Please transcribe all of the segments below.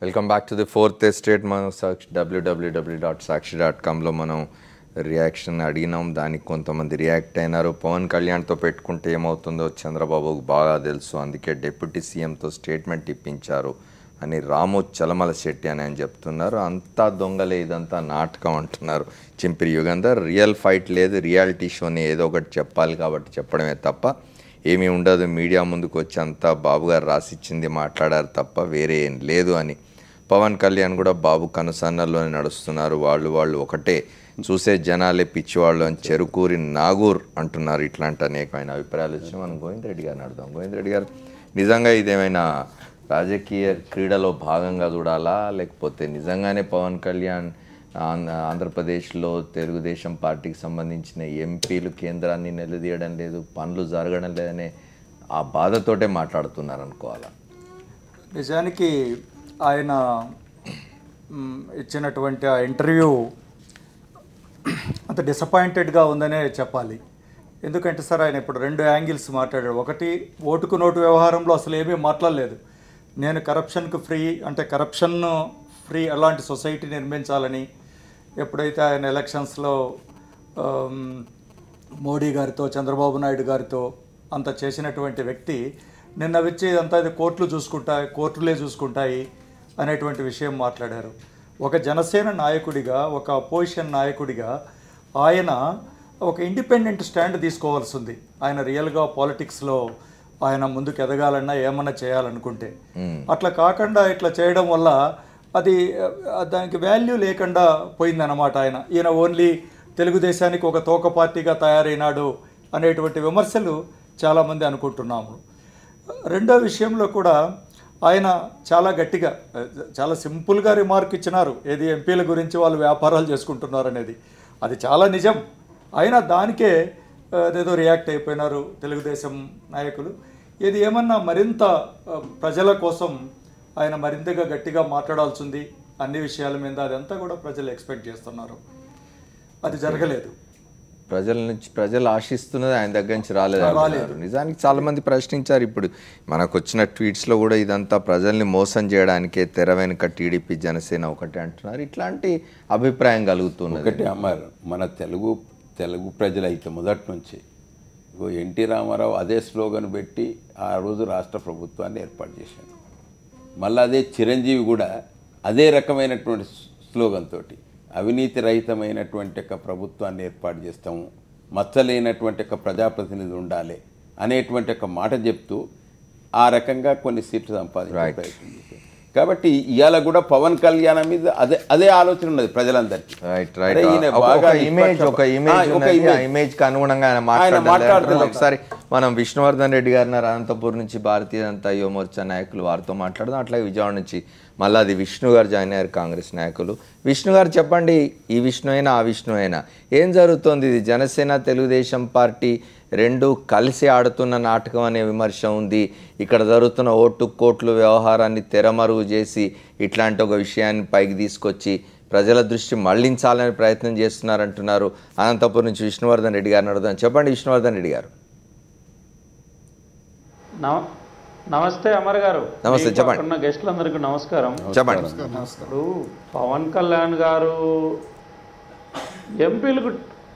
Welcome back to the fourth estate. మనం www.sakshi.comలో మనం reaction అడిగినాం. దానికి కొంతమంది రియాక్ట్ అయినారు. పవన్ కళ్యాణ్తో పెట్టుకుంటే ఏమవుతుందో చంద్రబాబుకు బాగా తెలుసు, అందుకే డిప్యూటీ సీఎంతో స్టేట్మెంట్ ఇప్పించారు అని రాము చలమల శెట్టి అని ఆయన చెప్తున్నారు. అంతా దొంగలే, ఇదంతా నాటకం అంటున్నారు చింపిరి యుగంధర్. రియల్ ఫైట్ లేదు, రియాలిటీ షోని ఏదో ఒకటి చెప్పాలి కాబట్టి చెప్పడమే తప్ప ఏమీ ఉండదు. మీడియా ముందుకు వచ్చి అంతా బాబు గారు రాసిచ్చింది మాట్లాడారు తప్ప వేరే ఏం లేదు అని పవన్ కళ్యాణ్ కూడా బాబు కనుసన్నల్లోనే నడుస్తున్నారు. వాళ్ళు ఒకటే, చూసే జనాలే పిచ్చివాళ్ళు అని చెరుకూరి నాగూర్ అంటున్నారు. ఇట్లాంటి అనేకమైన అభిప్రాయాలు వచ్చి మనం గోవింద్ రెడ్డి గారిని అడుగుదాం. గోవింద్ రెడ్డి గారు, నిజంగా ఇదేమైనా రాజకీయ క్రీడలో భాగంగా చూడాలా, లేకపోతే నిజంగానే పవన్ కళ్యాణ్ ఆంధ్రప్రదేశ్లో తెలుగుదేశం పార్టీకి సంబంధించిన ఎంపీలు కేంద్రాన్ని నిలదీయడం లేదు, పనులు జరగడం లేదనే ఆ బాధతోటే మాట్లాడుతున్నారు అనుకోవాలా? నిజానికి ఆయన ఇచ్చినటువంటి ఆ ఇంటర్వ్యూ అంత డిసప్పాయింటెడ్గా ఉందనే చెప్పాలి. ఎందుకంటే సార్ ఆయన ఇప్పుడు రెండు యాంగిల్స్ మాట్లాడాడు. ఒకటి, ఓటుకు నోటు వ్యవహారంలో అసలు ఏమీ మాట్లాడలేదు. నేను కరప్షన్కు ఫ్రీ, అంటే కరప్షన్ ఫ్రీ అలాంటి సొసైటీ నిర్మించాలని ఎప్పుడైతే ఆయన ఎలక్షన్స్లో మోడీ గారితో చంద్రబాబు నాయుడు గారితో అంత చేసినటువంటి వ్యక్తి నిన్న వచ్చి అంతా ఇది కోర్టులే చూసుకుంటాయి అనేటువంటి విషయం మాట్లాడారు. ఒక జనసేన నాయకుడిగా, ఒక అపోజిషన్ నాయకుడిగా ఆయన ఒక ఇండిపెండెంట్ స్టాండ్ తీసుకోవాల్సి ఉంది. ఆయన రియల్గా పాలిటిక్స్లో ఆయన ముందుకు ఎదగాలన్నా ఏమన్నా చేయాలనుకుంటే, అట్లా కాకుండా ఇట్లా చేయడం వల్ల అది దానికి వాల్యూ లేకుండా పోయిందన్నమాట. ఈయన ఓన్లీ తెలుగుదేశానికి ఒక తోక పార్టీగా తయారైనాడు అనేటువంటి విమర్శలు చాలామంది అనుకుంటున్నాము. రెండో విషయంలో కూడా ఆయన చాలా గట్టిగా, చాలా సింపుల్గా రిమార్క్ ఇచ్చినారు. ఏది ఎంపీల గురించి వాళ్ళు వ్యాపారాలు చేసుకుంటున్నారు అనేది, అది చాలా నిజం. అయినా దానికే ఏదో రియాక్ట్ అయిపోయినారు తెలుగుదేశం నాయకులు. ఇది ఏమన్నా మరింత ప్రజల కోసం ఆయన మరింతగా గట్టిగా మాట్లాడాల్సింది అన్ని విషయాల మీద, అదంతా కూడా ప్రజలు ఎక్స్పెక్ట్ చేస్తున్నారు. అది జరగలేదు. ప్రజలు ఆశిస్తున్నది ఆయన దగ్గర నుంచి రాలేదు. నిజానికి చాలామంది ప్రశ్నించారు. ఇప్పుడు మనకు వచ్చిన ట్వీట్స్లో కూడా ఇదంతా ప్రజల్ని మోసం చేయడానికే, తెర వెనుక టీడీపీ జనసేన ఒకటే అంటున్నారు. ఇట్లాంటి అభిప్రాయం కలుగుతున్నది. ఒకటి అమ్మారు, మన తెలుగు ప్రజలైతే మొదటి నుంచి ఎన్టీ రామారావు అదే స్లోగన్ పెట్టి ఆ రోజు రాష్ట్ర ప్రభుత్వాన్ని ఏర్పాటు చేశాడు. మళ్ళీ అదే చిరంజీవి కూడా అదే రకమైనటువంటి స్లోగన్ తోటి అవినీతి రహితమైనటువంటి ఒక ప్రభుత్వాన్ని ఏర్పాటు చేస్తాము, మచ్చలేనటువంటి ఒక ప్రజాప్రతినిధి ఉండాలి అనేటువంటి ఒక మాట చెప్తూ ఆ రకంగా కొన్ని సీట్లు సంపాదించే ప్రయత్నం చేశారు. కాబట్టి ఇవాళ కూడా పవన్ కళ్యాణ్ మీద అదే ఆలోచన ఉన్నది ప్రజలందరికీ. ఒకసారి మనం విష్ణువర్ధన్ రెడ్డి గారిని అనంతపూర్ నుంచి భారతీయ జనతా యువ మోర్చా నాయకులు వారితో మాట్లాడదాం. అట్లాగే విజయవాడ నుంచి మళ్ళీ అది విష్ణు గారు జాయిన్ అయ్యారు, కాంగ్రెస్ నాయకులు. విష్ణు గారు చెప్పండి, ఈ విష్ణు అయినా ఆ విష్ణు అయినా ఏం జరుగుతోంది? ఇది జనసేన తెలుగుదేశం పార్టీ రెండు కలిసి ఆడుతున్న నాటకం అనే విమర్శ ఉంది. ఇక్కడ జరుగుతున్న ఓటు కోట్లు వ్యవహారాన్ని తెరమరుగు చేసి ఇట్లాంటి ఒక విషయాన్ని పైకి తీసుకొచ్చి ప్రజల దృష్టి మళ్లించాలని ప్రయత్నం చేస్తున్నారంటున్నారు. అనంతపురం నుంచి విష్ణువర్ధన్ రెడ్డి గారిని అడుగుదాం. చెప్పండి విష్ణువర్ధన్ రెడ్డి గారు. నమస్తే అమర్ గారు. నమస్తే, చెప్పండి. ఉన్న గెస్టులందరికీ నమస్కారం. చెప్పండి. ఇప్పుడు పవన్ కళ్యాణ్ గారు ఎంపీలకు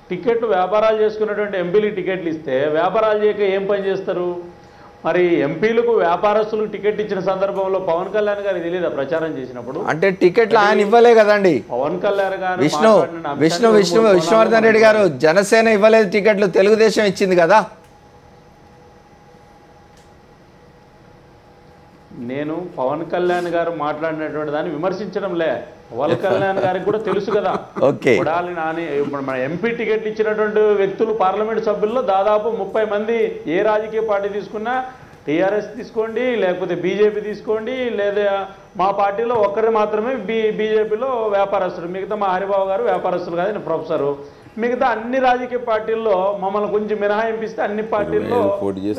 టికెట్లు వ్యాపారాలు చేసుకున్నటువంటి ఎంపీలకు టికెట్లు ఇస్తే వ్యాపారాలు చేయక ఏం పని చేస్తారు? మరి ఎంపీలకు వ్యాపారస్తులకు టికెట్ ఇచ్చిన సందర్భంలో పవన్ కళ్యాణ్ గారు తెలియదా ప్రచారం చేసినప్పుడు? అంటే టికెట్లు ఆయన ఇవ్వలే కదండి. పవన్ కళ్యాణ్ గారు విష్ణువర్ధన్ రెడ్డి గారు, జనసేన ఇవ్వలేదు టికెట్లు, తెలుగుదేశం ఇచ్చింది కదా. నేను పవన్ కళ్యాణ్ గారు మాట్లాడినటువంటి దాన్ని విమర్శించడంలే. పవన్ కళ్యాణ్ గారికి కూడా తెలుసు కదా. కొడాలి నాని ఇప్పుడు మన ఎంపీ టికెట్లు ఇచ్చినటువంటి వ్యక్తులు పార్లమెంట్ సభ్యుల్లో దాదాపు 30 మంది. ఏ రాజకీయ పార్టీ తీసుకున్నా, టీఆర్ఎస్ తీసుకోండి, లేకపోతే బీజేపీ తీసుకోండి, లేదా మా పార్టీలో ఒక్కరే మాత్రమే బీజేపీలో వ్యాపారస్తులు, మిగతా మా హరిబాబు గారు వ్యాపారస్తులు కాదు, నేను ప్రొఫెసరు. మిగతా అన్ని రాజకీయ పార్టీల్లో మమ్మల్ని కొంచెం మినహాయింపిస్తే అన్ని పార్టీల్లో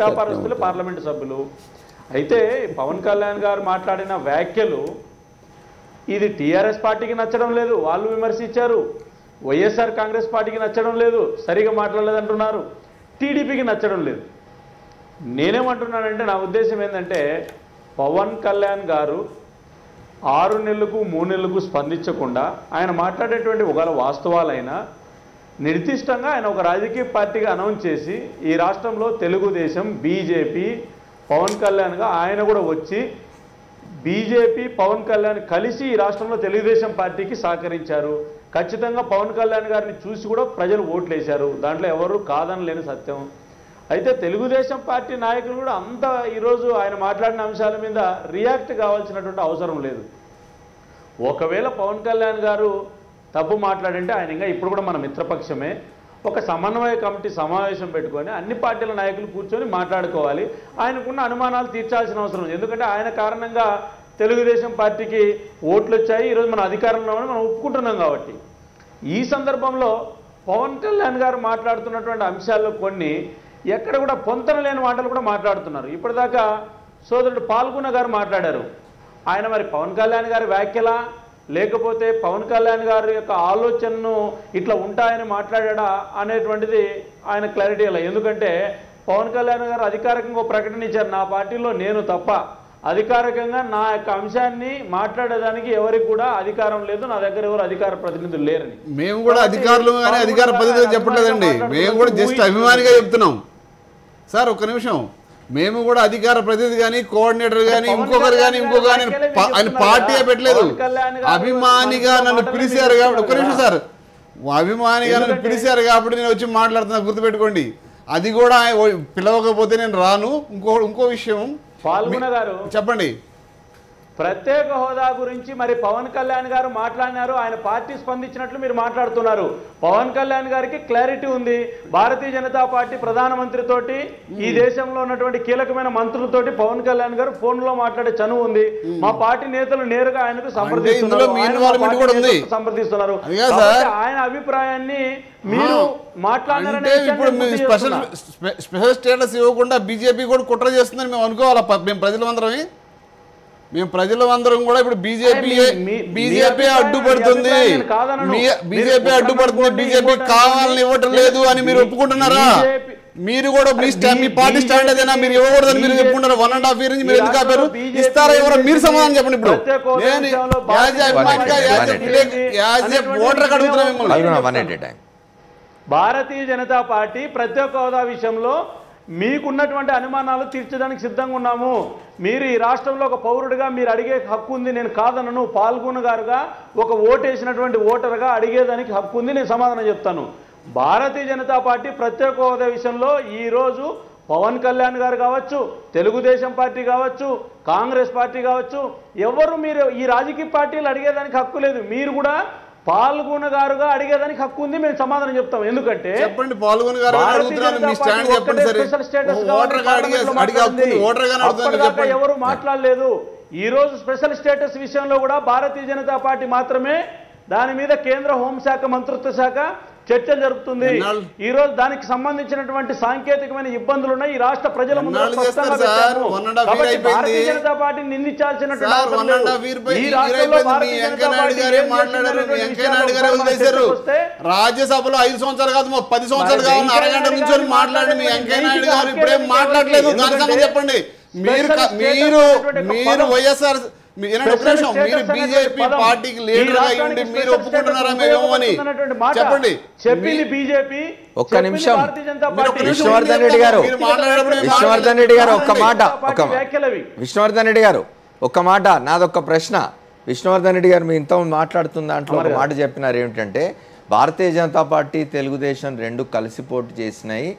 వ్యాపారస్తులు పార్లమెంట్ సభ్యులు. అయితే పవన్ కళ్యాణ్ గారు మాట్లాడిన వ్యాఖ్యలు ఇది టీఆర్ఎస్ పార్టీకి నచ్చడం లేదు, వాళ్ళు విమర్శించారు. వైఎస్ఆర్ కాంగ్రెస్ పార్టీకి నచ్చడం లేదు, సరిగా మాట్లాడలేదంటున్నారు. టీడీపీకి నచ్చడం లేదు. నేనేమంటున్నానంటే, నా ఉద్దేశం ఏంటంటే, పవన్ కళ్యాణ్ గారు 6 నెలలకు 3 నెలలకు స్పందించకుండా ఆయన మాట్లాడేటువంటి ఒకవేళ వాస్తవాలైనా నిర్దిష్టంగా ఆయన ఒక రాజకీయ పార్టీగా అనౌన్స్ చేసి ఈ రాష్ట్రంలో తెలుగుదేశం, బీజేపీ, పవన్ కళ్యాణ్గా ఆయన కూడా వచ్చి బీజేపీ, పవన్ కళ్యాణ్ కలిసి ఈ రాష్ట్రంలో తెలుగుదేశం పార్టీకి సహకరించారు. ఖచ్చితంగా పవన్ కళ్యాణ్ గారిని చూసి కూడా ప్రజలు ఓట్లు వేశారు. దాంట్లో ఎవరు కాదనలేని సత్యం. అయితే తెలుగుదేశం పార్టీ నాయకులు కూడా అంత ఈరోజు ఆయన మాట్లాడిన అంశాల మీద రియాక్ట్ కావాల్సినటువంటి అవసరం లేదు. ఒకవేళ పవన్ కళ్యాణ్ గారు తప్పు మాట్లాడంటే ఆయన ఇంకా ఇప్పుడు కూడా మన మిత్రపక్షమే. ఒక సమన్వయ కమిటీ సమావేశం పెట్టుకొని అన్ని పార్టీల నాయకులు కూర్చొని మాట్లాడుకోవాలి. ఆయనకున్న అనుమానాలు తీర్చాల్సిన అవసరం ఉంది. ఎందుకంటే ఆయన కారణంగా తెలుగుదేశం పార్టీకి ఓట్లు వచ్చాయి. ఈరోజు మన అధికారంలో మనం ఒప్పుకుంటున్నాం కాబట్టి ఈ సందర్భంలో పవన్ కళ్యాణ్ గారు మాట్లాడుతున్నటువంటి అంశాల్లో కొన్ని ఎక్కడ కూడా పొంతన లేని మాటలు కూడా మాట్లాడుతున్నారు. ఇప్పటిదాకా సోదరుడు పాల్గొన్న గారు మాట్లాడారు. ఆయన మరి పవన్ కళ్యాణ్ గారి వ్యాఖ్యలా లేకపోతే పవన్ కళ్యాణ్ గారి యొక్క ఆలోచనను ఇట్లా ఉంటాయని మాట్లాడా అనేటువంటిది ఆయన క్లారిటీ ఇలా. ఎందుకంటే పవన్ కళ్యాణ్ గారు అధికారికంగా ఒక ప్రకటన ఇచ్చారు, నా పార్టీలో నేను తప్ప అధికారికంగా నా యొక్క అంశాన్ని మాట్లాడేదానికి ఎవరికి కూడా అధికారం లేదు, నా దగ్గర ఎవరు అధికార ప్రతినిధులు లేరని. మేము కూడా అధికారులు కానీ అధికార ప్రతినిధులు చెప్పట్లేదండి, మేము కూడా జస్ట్ అభిమానిగా చెప్తున్నాం. సార్ ఒక్క నిమిషం, మేము కూడా అధికార ప్రతినిధి కానీ కోఆర్డినేటర్ కానీ ఇంకొకరు కానీ ఆయన పార్టీ పెట్టలేదు. అభిమానిగా నన్ను పిలిచారు కాబట్టి ఒక్క నిమిషం సార్, అభిమానిగా నన్ను పిలిచారు కాబట్టి నేను వచ్చి మాట్లాడుతున్నా, గుర్తుపెట్టుకోండి. అది కూడా పిలవకపోతే నేను రాను. ఇంకో విషయం పాల్గొన గారు చెప్పండి. ప్రత్యేక హోదా గురించి మరి పవన్ కళ్యాణ్ గారు మాట్లాడినారు, ఆయన పార్టీ స్పందించినట్లు మీరు మాట్లాడుతున్నారు. పవన్ కళ్యాణ్ గారికి క్లారిటీ ఉంది. భారతీయ జనతా పార్టీ ప్రధానమంత్రితోటి ఈ దేశంలో ఉన్నటువంటి కీలకమైన మంత్రులతోటి పవన్ కళ్యాణ్ గారు ఫోన్ లో మాట్లాడే చనువు ఉంది. మా పార్టీ నేతలు నేరుగా ఆయనకు సంప్రదిస్తున్నారు. ఆయన అభిప్రాయాన్ని మీరు మాట్లాడారంటే ఇప్పుడు స్పెషల్ స్టేటస్ ఇవ్వకుండా బీజేపీ కూడా కుట్ర చేస్తుందని మేము అనుకోవాలా? మేము ప్రజలందరం కూడా ఇప్పుడు బీజేపీ అడ్డుపడుతుంది, బీజేపీ కావాలని ఇవ్వటం లేదు అని మీరు ఒప్పుకుంటున్నారా? మీరు కూడా మీ పార్టీ స్టాండ్ అదేనా? మీరు ఇవ్వకూడదని మీరు చెప్పుకుంటారు. 1.5 years నుంచి మీరు ఎందుకు ఆపారు? ఇస్తారా ఎవరో మీరు సమాధానం చెప్పండి. ఇప్పుడు నేను ఓటర్ అడుగుతున్నా మిమ్మల్ని. భారతీయ జనతా పార్టీ ప్రత్యేక హోదా విషయంలో మీకున్నటువంటి అనుమానాలు తీర్చడానికి సిద్ధంగా ఉన్నాము. మీరు ఈ రాష్ట్రంలో ఒక పౌరుడిగా మీరు అడిగే హక్కు ఉంది, నేను కాదనను. పాల్గొన గారుగా ఒక ఓటేసినటువంటి ఓటర్గా అడిగేదానికి హక్కు ఉంది, నేను సమాధానం చెప్తాను. భారతీయ జనతా పార్టీ ప్రత్యేక హోదా విషయంలో ఈరోజు పవన్ కళ్యాణ్ గారు కావచ్చు, తెలుగుదేశం పార్టీ కావచ్చు, కాంగ్రెస్ పార్టీ కావచ్చు, ఎవరు మీరు ఈ రాజకీయ పార్టీలు అడిగేదానికి హక్కు లేదు. మీరు కూడా పాల్గొన గారుగా అడిగేదానికి హక్కు ఉంది, మేము సమాధానం చెప్తాం. ఎందుకంటే చెప్పండి, పాల్గొన గారు ఎవరు మాట్లాడలేదు. ఈ రోజు స్పెషల్ స్టేటస్ విషయంలో కూడా భారతీయ జనతా పార్టీ మాత్రమే దాని మీద కేంద్ర హోంశాఖ మంత్రిత్వ శాఖ చర్చలు జరుపుతుంది. ఈ రోజు దానికి సంబంధించినటువంటి సాంకేతికమైన ఇబ్బందులు ఉన్నాయి. ఈ రాష్ట్ర ప్రజల ముందు భారతీయ జనతా పార్టీని నిందించాల్సినటువంటి అవసరం లేదు. ఈ రాష్ట్రంలో భారతీయ జనతా పార్టీ రాజ్యసభలో 5 సంవత్సరాలు కాదు 10 సంవత్సరాలు కావాలి, అరగంట నుంచి మాట్లాడి మీ వెంకయ్య నాయుడు గారు ఇప్పుడేం మాట్లాడలేదు. దాని సంగతి చెప్పండి. మీరు వైఎస్ఆర్ మీరు బీజేపీ పార్టీకి లీడర్ గా ఉండి మీరు ఒప్పుకుంటున్నారా మేము అని చెప్పండి. చెప్పింది బీజేపీ. ఒక్క నిమిషం విష్ణువర్ధన్ రెడ్డి గారు, విష్ణువర్ధన్ రెడ్డి గారు ఒక్క మాట, విష్ణువర్ధన్ రెడ్డి గారు ఒక్క మాట, నాదొక్క ప్రశ్న. విష్ణువర్ధన్ రెడ్డి గారు మీ ఇంత మాట్లాడుతున్న దాంట్లో ఒక మాట చెప్పినారు ఏమిటంటే, భారతీయ జనతా పార్టీ తెలుగుదేశం రెండు కలిసి పోటీ చేసినాయి,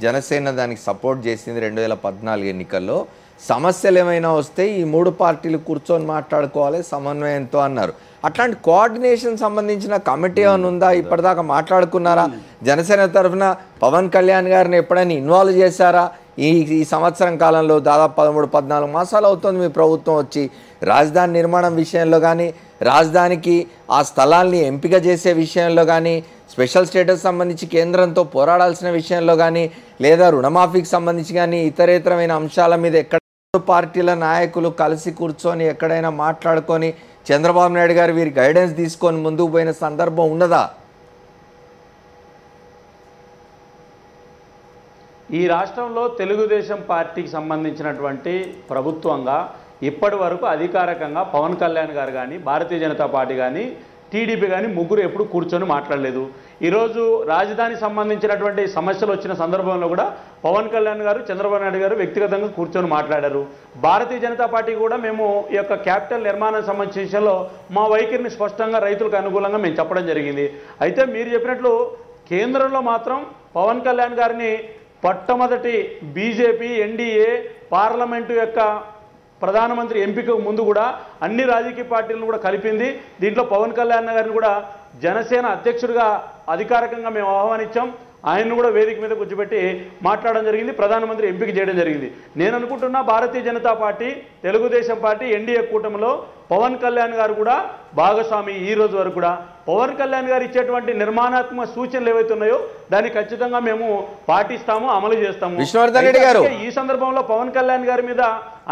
జనసేన దానికి సపోర్ట్ చేసింది 2014 ఎన్నికల్లో. సమస్యలు ఏమైనా వస్తే ఈ 3 పార్టీలు కూర్చొని మాట్లాడుకోవాలి సమన్వయంతో అన్నారు. అట్లాంటి కోఆర్డినేషన్ సంబంధించిన కమిటీ ఏమైనా ఉందా? ఇప్పటిదాకా మాట్లాడుకున్నారా? జనసేన తరఫున పవన్ కళ్యాణ్ గారిని ఎప్పుడైనా ఇన్వాల్వ్ చేశారా? ఈ సంవత్సరం కాలంలో దాదాపు 13-14 మాసాలు అవుతుంది మీ ప్రభుత్వం వచ్చి. రాజధాని నిర్మాణం విషయంలో కానీ, రాజధానికి ఆ స్థలాల్ని ఎంపిక చేసే విషయంలో కానీ, స్పెషల్ స్టేటస్ సంబంధించి కేంద్రంతో పోరాడాల్సిన విషయంలో కానీ, లేదా రుణమాఫీకి సంబంధించి కానీ ఇతరేతరమైన అంశాల మీద ఎక్కడ పార్టీల నాయకులు కలిసి కూర్చొని ఎక్కడైనా మాట్లాడుకొని చంద్రబాబు నాయుడు గారు వీరి గైడెన్స్ తీసుకొని ముందుకు పోయిన సందర్భం ఉన్నదా? ఈ రాష్ట్రంలో తెలుగుదేశం పార్టీకి సంబంధించినటువంటి ప్రభుత్వంగా ఇప్పటి వరకు అధికారికంగా పవన్ కళ్యాణ్ గారు కానీ భారతీయ జనతా పార్టీ కానీ టీడీపీ కానీ ముగ్గురు ఎప్పుడు కూర్చొని మాట్లాడలేదు. ఈరోజు రాజధానికి సంబంధించినటువంటి సమస్యలు వచ్చిన సందర్భంలో కూడా పవన్ కళ్యాణ్ గారు చంద్రబాబు నాయుడు గారు వ్యక్తిగతంగా కూర్చొని మాట్లాడారు. భారతీయ జనతా పార్టీ కూడా మేము ఈ యొక్క క్యాపిటల్ నిర్మాణం సంబంధించిన విషయంలో మా వైఖరిని స్పష్టంగా రైతులకు అనుకూలంగా మేము చెప్పడం జరిగింది. అయితే మీరు చెప్పినట్లు కేంద్రంలో మాత్రం పవన్ కళ్యాణ్ గారిని మొట్టమొదటి బీజేపీ ఎన్డీఏ పార్లమెంటు యొక్క ప్రధానమంత్రి ఎంపికకు ముందు కూడా అన్ని రాజకీయ పార్టీలను కూడా కలిపింది. దీంట్లో పవన్ కళ్యాణ్ గారిని కూడా జనసేన అధ్యక్షుడిగా అధికారికంగా మేము ఆహ్వానించాం. ఆయన్ను కూడా వేదిక మీద కూర్చోబెట్టి మాట్లాడడం జరిగింది, ప్రధానమంత్రి ఎంపిక చేయడం జరిగింది. నేను అనుకుంటున్నా Bharatiya Janata Party, Telugu Desam Party, NDA కూటమిలో పవన్ కళ్యాణ్ గారు కూడా భాగస్వామి. ఈ రోజు వరకు కూడా పవన్ కళ్యాణ్ గారు ఇచ్చేటువంటి నిర్మాణాత్మక సూచనలు ఏవైతే ఉన్నాయో దాన్ని ఖచ్చితంగా మేము పాటిస్తాము, అమలు చేస్తాము. విష్ణువర్ధన్ రెడ్డి గారు, ఈ సందర్భంలో పవన్ కళ్యాణ్ గారి మీద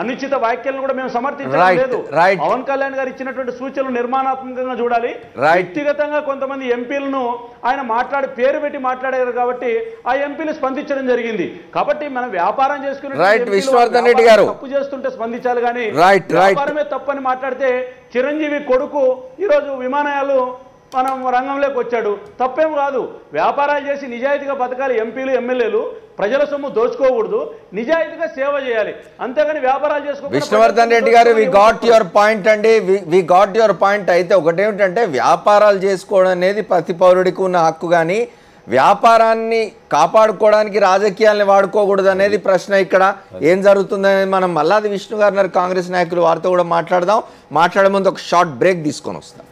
అనుచిత వ్యాఖ్యలను కూడా మేము సమర్థించడం లేదు. పవన్ కళ్యాణ్ గారు ఇచ్చినటువంటి సూచనలు నిర్మాణాత్మకంగా చూడాలి. వ్యక్తిగతంగా కొంతమంది ఎంపీలను ఆయన పేరు పెట్టి మాట్లాడారు కాబట్టి ఆ ఎంపీలు స్పందించడం జరిగింది. కాబట్టి మనం వ్యాపారం చేసుకునే తప్పు చేస్తుంటే స్పందించాలి కానీ వ్యాపారమే తప్పని మాట్లాడితే చిరంజీవి కొడుకు ఈరోజు విమానయాలు మనం రంగంలోకి వచ్చాడు, తప్పేం కాదు. వ్యాపారాలు చేసి నిజాయితీగా బతకాలి ఎంపీలు ఎమ్మెల్యేలు. ప్రజల సొమ్ము దోచుకోకూడదు, నిజాయితీగా సేవ చేయాలి, అంతేగాని వ్యాపారాలు చేసుకో. విష్ణువర్ధన్ రెడ్డి గారు, వి గాట్ యువర్ పాయింట్ అండి, వి గాట్ యువర్ పాయింట్. అయితే ఒకటేమిటంటే వ్యాపారాలు చేసుకోవడం అనేది ప్రతి పౌరుడికి ఉన్న హక్కు, కానీ వ్యాపారాన్ని కాపాడుకోవడానికి రాజకీయాల్ని వాడుకోకూడదు అనేది ప్రశ్న. ఇక్కడ ఏం జరుగుతుందనేది మనం మల్లాది విష్ణు గారు కాంగ్రెస్ నాయకులు వారితో కూడా మాట్లాడదాం. మాట్లాడే ముందు ఒక షార్ట్ బ్రేక్ తీసుకొని వస్తాం.